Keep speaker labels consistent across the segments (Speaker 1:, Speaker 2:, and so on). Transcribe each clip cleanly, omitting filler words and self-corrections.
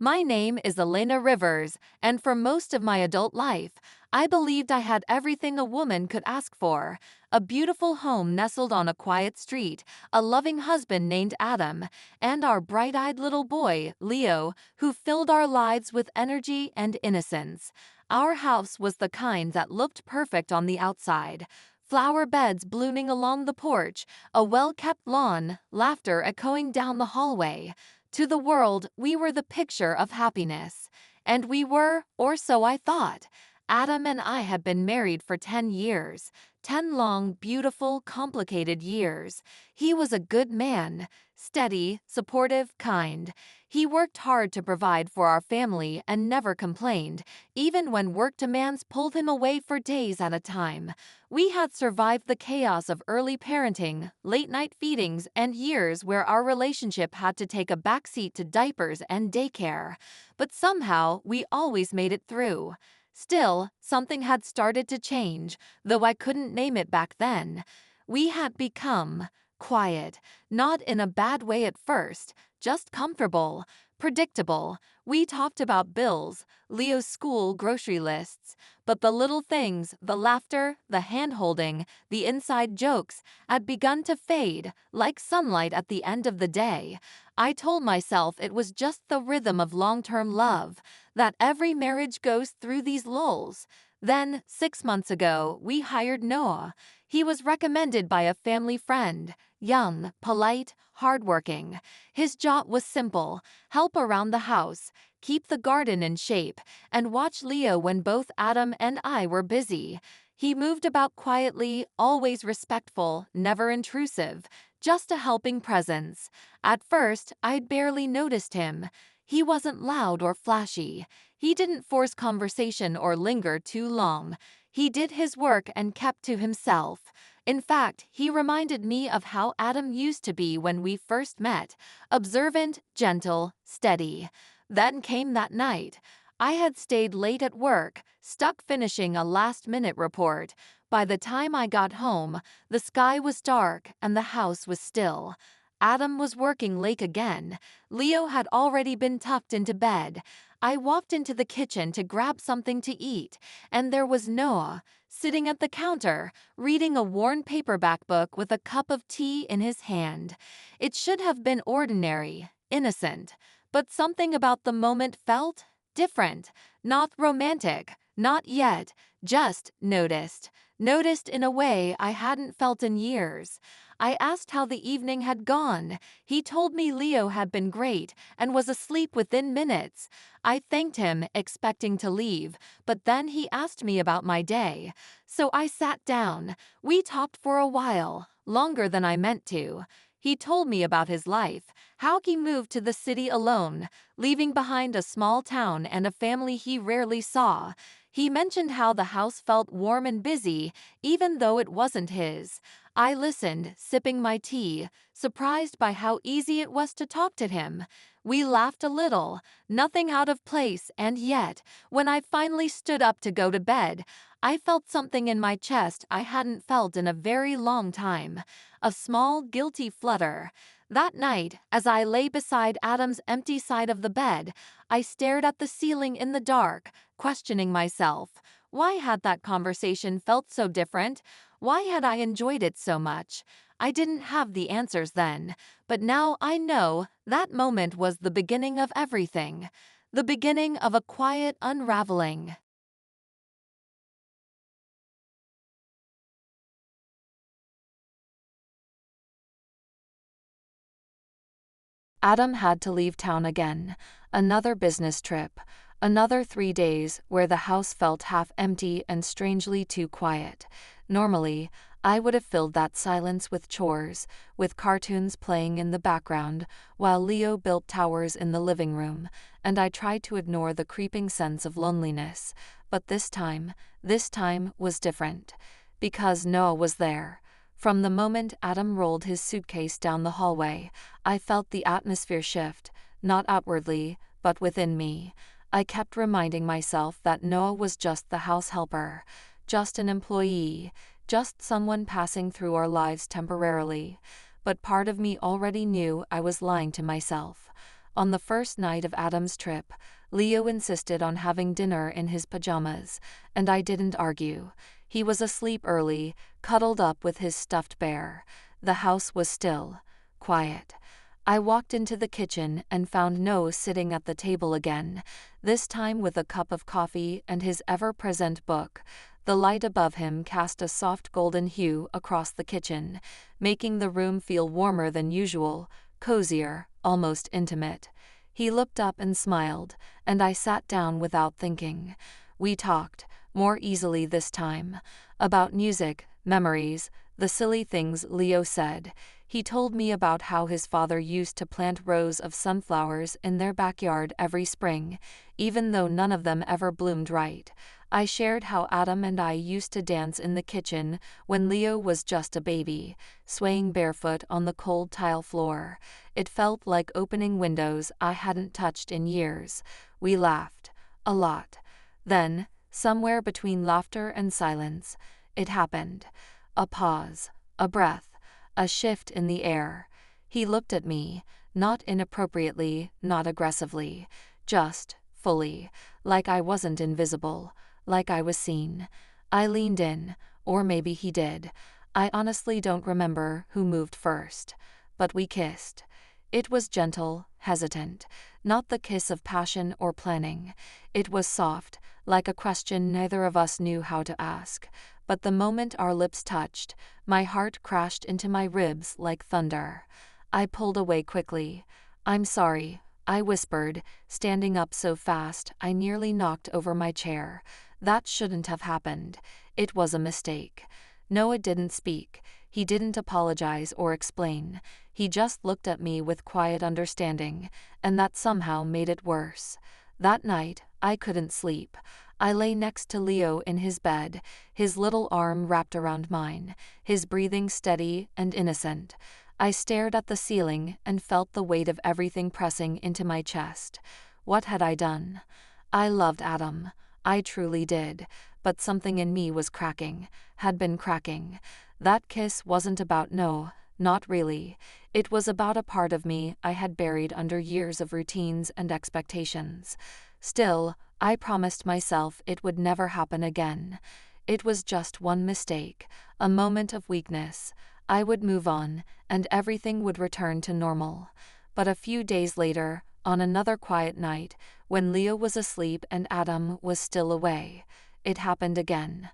Speaker 1: My name is Elena Rivers, and for most of my adult life, I believed I had everything a woman could ask for: a beautiful home nestled on a quiet street, a loving husband named Adam, and our bright-eyed little boy, Leo, who filled our lives with energy and innocence. Our house was the kind that looked perfect on the outside: flower beds blooming along the porch, a well-kept lawn, laughter echoing down the hallway. To the world, we were the picture of happiness. And we were, or so I thought. Adam and I had been married for 10 years. 10 long, beautiful, complicated years. He was a good man, steady, supportive, kind. He worked hard to provide for our family and never complained, even when work demands pulled him away for days at a time. We had survived the chaos of early parenting, late-night feedings, and years where our relationship had to take a backseat to diapers and daycare. But somehow, we always made it through. Still, something had started to change, though I couldn't name it back then. We had become quiet, not in a bad way at first, just comfortable, predictable. We talked about bills, Leo's school grocery lists, but the little things, the laughter, the hand-holding, the inside jokes, had begun to fade, like sunlight at the end of the day. I told myself it was just the rhythm of long-term love, that every marriage goes through these lulls. Then, 6 months ago, we hired Noah. He was recommended by a family friend, young, polite, hardworking. His job was simple: help around the house, keep the garden in shape, and watch Leo when both Adam and I were busy. He moved about quietly, always respectful, never intrusive, just a helping presence. At first, I'd barely noticed him. He wasn't loud or flashy. He didn't force conversation or linger too long. He did his work and kept to himself. In fact, he reminded me of how Adam used to be when we first met: observant, gentle, steady. Then came that night. I had stayed late at work, stuck finishing a last-minute report. By the time I got home, the sky was dark and the house was still. Adam was working late again. Leo had already been tucked into bed. I walked into the kitchen to grab something to eat, and there was Noah, sitting at the counter, reading a worn paperback book with a cup of tea in his hand. It should have been ordinary, innocent, but something about the moment felt different. Not romantic, not yet, just noticed. Noticed in a way I hadn't felt in years. I asked how the evening had gone. He told me Leo had been great and was asleep within minutes. I thanked him, expecting to leave, but then he asked me about my day. So I sat down. We talked for a while, longer than I meant to. He told me about his life, how he moved to the city alone, leaving behind a small town and a family he rarely saw. He mentioned how the house felt warm and busy, even though it wasn't his. I listened, sipping my tea, surprised by how easy it was to talk to him. We laughed a little, nothing out of place, and yet, when I finally stood up to go to bed, I felt something in my chest I hadn't felt in a very long time. A small, guilty flutter. That night, as I lay beside Adam's empty side of the bed, I stared at the ceiling in the dark, questioning myself. Why had that conversation felt so different? Why had I enjoyed it so much? I didn't have the answers then, but now I know that moment was the beginning of everything. The beginning of a quiet unraveling. Adam had to leave town again. Another business trip. Another 3 days where the house felt half empty and strangely too quiet. Normally, I would have filled that silence with chores, with cartoons playing in the background, while Leo built towers in the living room, and I tried to ignore the creeping sense of loneliness. But this time was different. Because Noah was there. From the moment Adam rolled his suitcase down the hallway, I felt the atmosphere shift, not outwardly, but within me. I kept reminding myself that Noah was just the house helper, just an employee, just someone passing through our lives temporarily. But part of me already knew I was lying to myself. On the first night of Adam's trip, Leo insisted on having dinner in his pajamas, and I didn't argue. He was asleep early, cuddled up with his stuffed bear. The house was still, quiet. I walked into the kitchen and found Noah sitting at the table again, this time with a cup of coffee and his ever-present book. The light above him cast a soft golden hue across the kitchen, making the room feel warmer than usual, cozier, almost intimate. He looked up and smiled, and I sat down without thinking. We talked, more easily this time, about music, memories, the silly things Leo said. He told me about how his father used to plant rows of sunflowers in their backyard every spring, even though none of them ever bloomed right. I shared how Adam and I used to dance in the kitchen when Leo was just a baby, swaying barefoot on the cold tile floor. It felt like opening windows I hadn't touched in years. We laughed. A lot. Then, somewhere between laughter and silence, it happened. A pause. A breath. A shift in the air. He looked at me, not inappropriately, not aggressively, just, fully, like I wasn't invisible, like I was seen. I leaned in, or maybe he did. I honestly don't remember who moved first. But we kissed. It was gentle, hesitant, not the kiss of passion or planning. It was soft, like a question neither of us knew how to ask. But the moment our lips touched, my heart crashed into my ribs like thunder. I pulled away quickly. "I'm sorry," I whispered, standing up so fast I nearly knocked over my chair. "That shouldn't have happened. It was a mistake." Noah didn't speak. He didn't apologize or explain. He just looked at me with quiet understanding, and that somehow made it worse. That night, I couldn't sleep. I lay next to Leo in his bed, his little arm wrapped around mine, his breathing steady and innocent. I stared at the ceiling and felt the weight of everything pressing into my chest. What had I done? I loved Adam. I truly did, but something in me was cracking, had been cracking. That kiss wasn't about Noah, not really. It was about a part of me I had buried under years of routines and expectations. Still, I promised myself it would never happen again. It was just one mistake, a moment of weakness. I would move on, and everything would return to normal. But a few days later, on another quiet night, when Leo was asleep and Adam was still away, it happened again.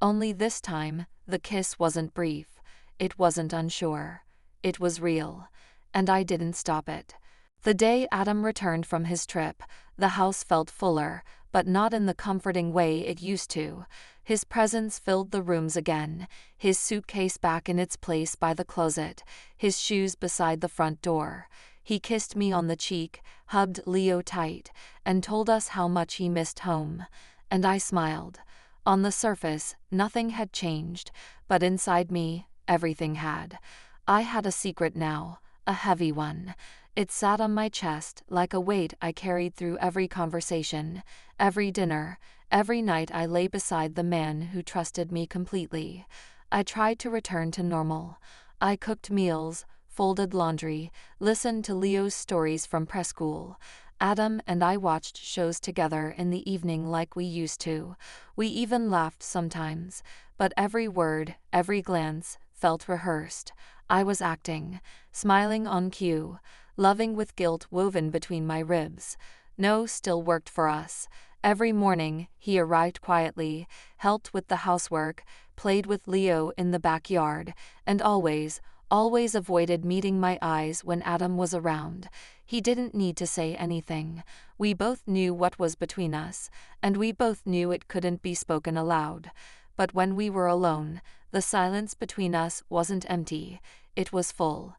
Speaker 1: Only this time, the kiss wasn't brief. It wasn't unsure. It was real. And I didn't stop it. The day Adam returned from his trip, the house felt fuller, but not in the comforting way it used to. His presence filled the rooms again, his suitcase back in its place by the closet, his shoes beside the front door. He kissed me on the cheek, hugged Leo tight, and told us how much he missed home. And I smiled. On the surface, nothing had changed, but inside me, everything had. I had a secret now, a heavy one. It sat on my chest like a weight I carried through every conversation, every dinner, every night I lay beside the man who trusted me completely. I tried to return to normal. I cooked meals, folded laundry, listened to Leo's stories from preschool. Adam and I watched shows together in the evening like we used to. We even laughed sometimes, but every word, every glance, felt rehearsed. I was acting, smiling on cue, loving with guilt woven between my ribs. No still worked for us. Every morning, he arrived quietly, helped with the housework, played with Leo in the backyard, and always avoided meeting my eyes when Adam was around. He didn't need to say anything. We both knew what was between us, and we both knew it couldn't be spoken aloud. But when we were alone, the silence between us wasn't empty. It was full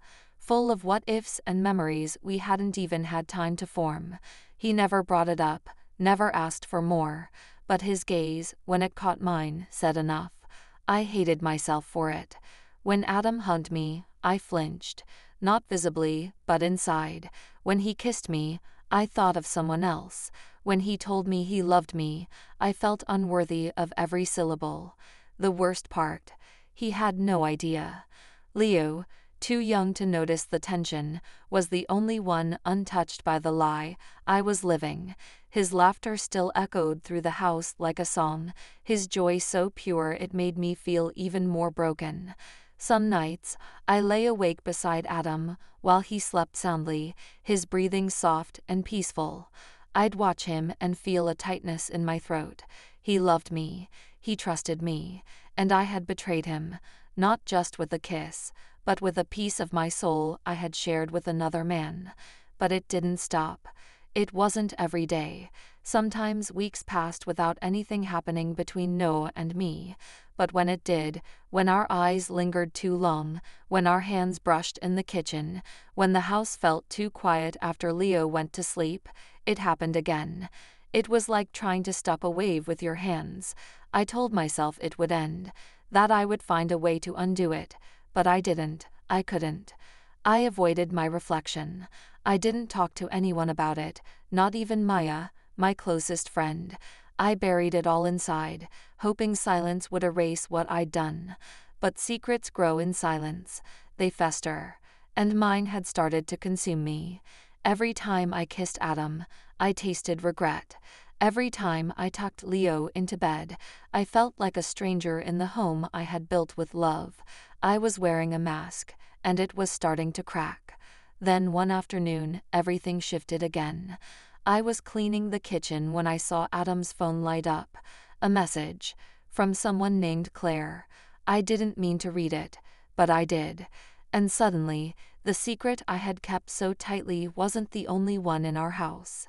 Speaker 1: of what-ifs and memories we hadn't even had time to form. He never brought it up, never asked for more, but his gaze, when it caught mine, said enough. I hated myself for it. When Adam hugged me, I flinched, not visibly, but inside. When he kissed me, I thought of someone else. When he told me he loved me, I felt unworthy of every syllable. The worst part, he had no idea. Leo, too young to notice the tension, was the only one untouched by the lie I was living. His laughter still echoed through the house like a song, his joy so pure it made me feel even more broken. Some nights, I lay awake beside Adam while he slept soundly, his breathing soft and peaceful. I'd watch him and feel a tightness in my throat. He loved me, he trusted me, and I had betrayed him, not just with a kiss, but with a piece of my soul I had shared with another man. But it didn't stop. It wasn't every day. Sometimes weeks passed without anything happening between Noah and me. But when it did, when our eyes lingered too long, when our hands brushed in the kitchen, when the house felt too quiet after Leo went to sleep, it happened again. It was like trying to stop a wave with your hands. I told myself it would end, that I would find a way to undo it, but I didn't, I couldn't. I avoided my reflection. I didn't talk to anyone about it, not even Maya, my closest friend. I buried it all inside, hoping silence would erase what I'd done. But secrets grow in silence, they fester, and mine had started to consume me. Every time I kissed Adam, I tasted regret. Every time I tucked Leo into bed, I felt like a stranger in the home I had built with love. I was wearing a mask, and it was starting to crack. Then one afternoon, everything shifted again. I was cleaning the kitchen when I saw Adam's phone light up. A message from someone named Claire. I didn't mean to read it, but I did. And suddenly, the secret I had kept so tightly wasn't the only one in our house.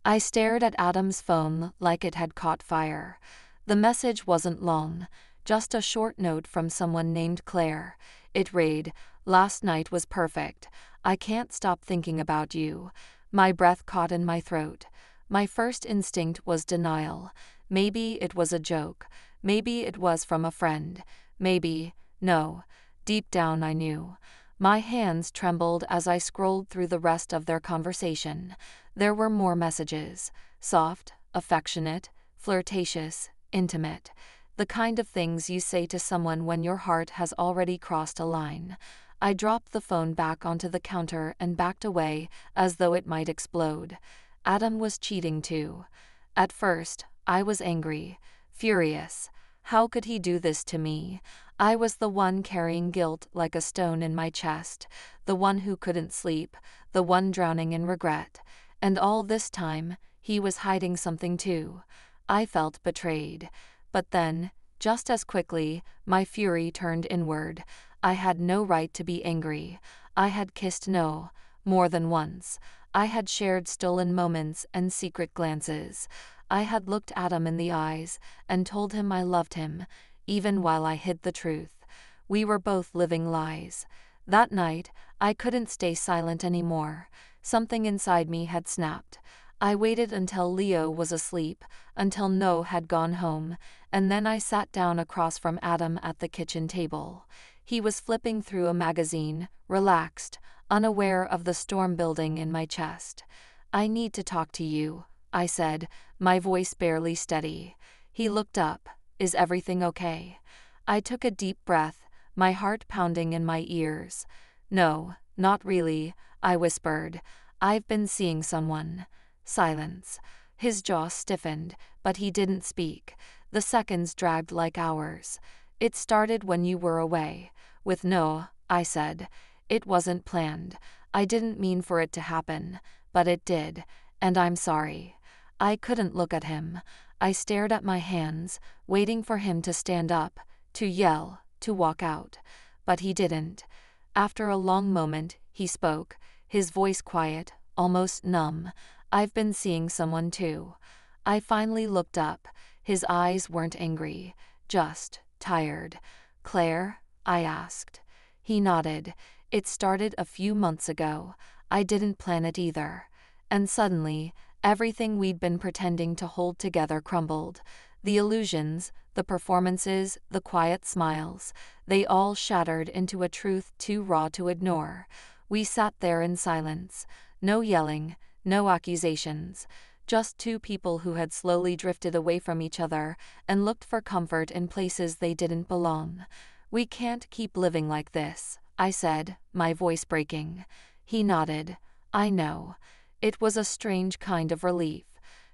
Speaker 1: I stared at Adam's phone like it had caught fire. The message wasn't long, just a short note from someone named Claire. It read, "Last night was perfect. I can't stop thinking about you." My breath caught in my throat. My first instinct was denial. Maybe it was a joke. Maybe it was from a friend. No. Deep down I knew. My hands trembled as I scrolled through the rest of their conversation. There were more messages. Soft, affectionate, flirtatious, intimate. The kind of things you say to someone when your heart has already crossed a line. I dropped the phone back onto the counter and backed away, as though it might explode. Adam was cheating too. At first, I was angry, furious. How could he do this to me? I was the one carrying guilt like a stone in my chest, the one who couldn't sleep, the one drowning in regret. And all this time, he was hiding something too. I felt betrayed. But then, just as quickly, my fury turned inward. I had no right to be angry. I had kissed Noah more than once. I had shared stolen moments and secret glances. I had looked Adam in the eyes and told him I loved him, even while I hid the truth. We were both living lies. That night, I couldn't stay silent anymore. Something inside me had snapped. I waited until Leo was asleep, until Noah had gone home, and then I sat down across from Adam at the kitchen table. He was flipping through a magazine, relaxed, unaware of the storm building in my chest. "I need to talk to you," I said, my voice barely steady. He looked up. "Is everything okay?" I took a deep breath, my heart pounding in my ears. "No, not really," I whispered. "I've been seeing someone." Silence. His jaw stiffened, but he didn't speak. The seconds dragged like hours. "It started when you were away. With Noah," I said. "It wasn't planned. I didn't mean for it to happen, but it did, and I'm sorry." I couldn't look at him. I stared at my hands, waiting for him to stand up, to yell, to walk out. But he didn't. After a long moment, he spoke, his voice quiet, almost numb. "I've been seeing someone too." I finally looked up. His eyes weren't angry, just tired. "Claire?" I asked. He nodded. "It started a few months ago. I didn't plan it either." And suddenly, everything we'd been pretending to hold together crumbled. The illusions, the performances, the quiet smiles, they all shattered into a truth too raw to ignore. We sat there in silence. No yelling, no accusations. Just two people who had slowly drifted away from each other and looked for comfort in places they didn't belong. "We can't keep living like this," I said, my voice breaking. He nodded. I know. It was a strange kind of relief.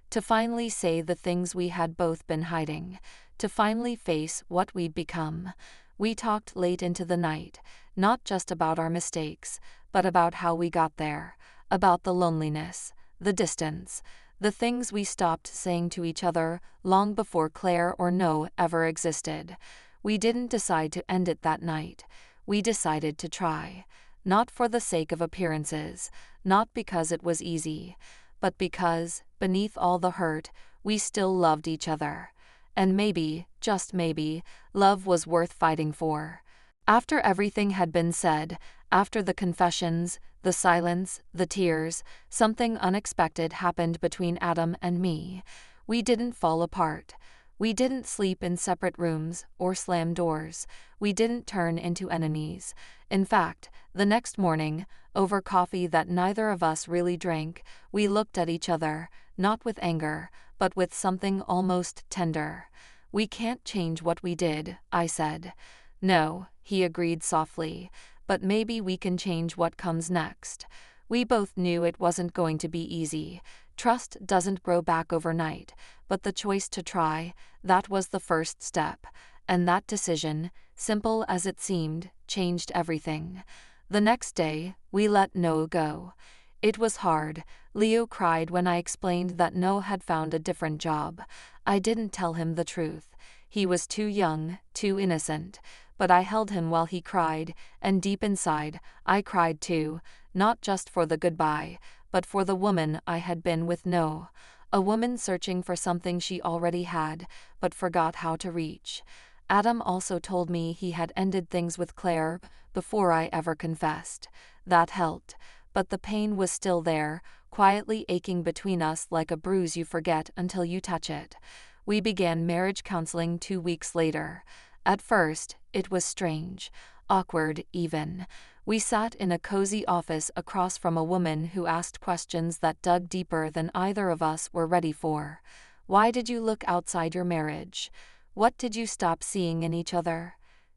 Speaker 1: To finally say the things we had both been hiding. To finally face what we'd become. We talked late into the night, not just about our mistakes, but about how we got there, about the loneliness, the distance, the things we stopped saying to each other long before Claire or No ever existed. We didn't decide to end it that night. We decided to try. Not for the sake of appearances, not because it was easy, but because, beneath all the hurt, we still loved each other. And maybe, just maybe, love was worth fighting for. After everything had been said, after the confessions, the silence, the tears, something unexpected happened between Adam and me. We didn't fall apart. We didn't sleep in separate rooms or slam doors. We didn't turn into enemies. In fact, the next morning, over coffee that neither of us really drank, we looked at each other, not with anger, but with something almost tender. We can't change what we did, I said. No, he agreed softly, but maybe we can change what comes next. We both knew it wasn't going to be easy. Trust doesn't grow back overnight, but the choice to try, that was the first step. And that decision, simple as it seemed, changed everything. The next day, we let No go. It was hard. Leo cried when I explained that No had found a different job. I didn't tell him the truth. He was too young, too innocent. But I held him while he cried, and deep inside, I cried too, not just for the goodbye, but for the woman I had been with No. A woman searching for something she already had, but forgot how to reach. Adam also told me he had ended things with Claire before I ever confessed. That helped, but the pain was still there, quietly aching between us like a bruise you forget until you touch it. We began marriage counseling 2 weeks later. At first, it was strange, awkward even. We sat in a cozy office across from a woman who asked questions that dug deeper than either of us were ready for. Why did you look outside your marriage? What did you stop seeing in each other?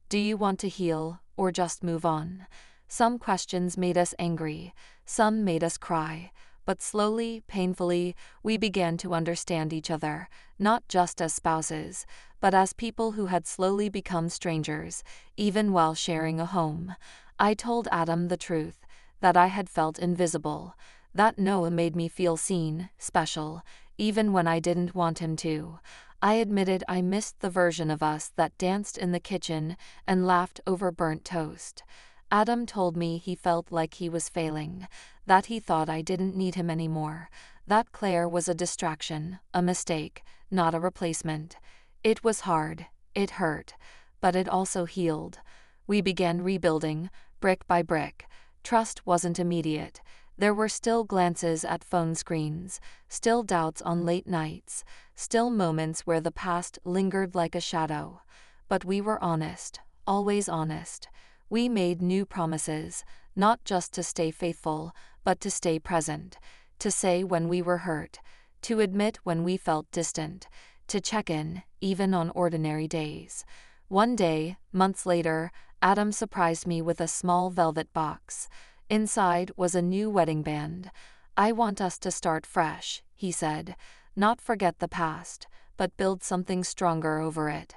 Speaker 1: Do you want to heal, or just move on? Some questions made us angry, some made us cry, but slowly, painfully, we began to understand each other, not just as spouses, but as people who had slowly become strangers, even while sharing a home. I told Adam the truth, that I had felt invisible, that Noah made me feel seen, special, even when I didn't want him to. I admitted I missed the version of us that danced in the kitchen and laughed over burnt toast. Adam told me he felt like he was failing, that he thought I didn't need him anymore, that Claire was a distraction, a mistake, not a replacement. It was hard, it hurt, but it also healed. We began rebuilding, brick by brick. Trust wasn't immediate. There were still glances at phone screens, still doubts on late nights, still moments where the past lingered like a shadow. But we were honest, always honest. We made new promises, not just to stay faithful, but to stay present, to say when we were hurt, to admit when we felt distant, to check in, even on ordinary days. One day, months later, Adam surprised me with a small velvet box. Inside was a new wedding band. I want us to start fresh, he said. Not forget the past, but build something stronger over it.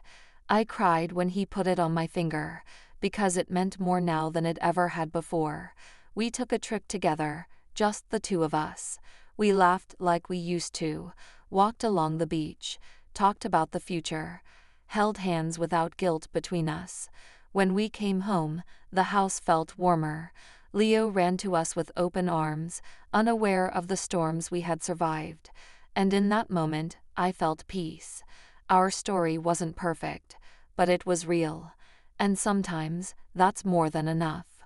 Speaker 1: I cried when he put it on my finger, because it meant more now than it ever had before. We took a trip together, just the two of us. We laughed like we used to, walked along the beach, talked about the future, held hands without guilt between us. When we came home, the house felt warmer. Leo ran to us with open arms, unaware of the storms we had survived. And in that moment, I felt peace. Our story wasn't perfect, but it was real. And sometimes, that's more than enough.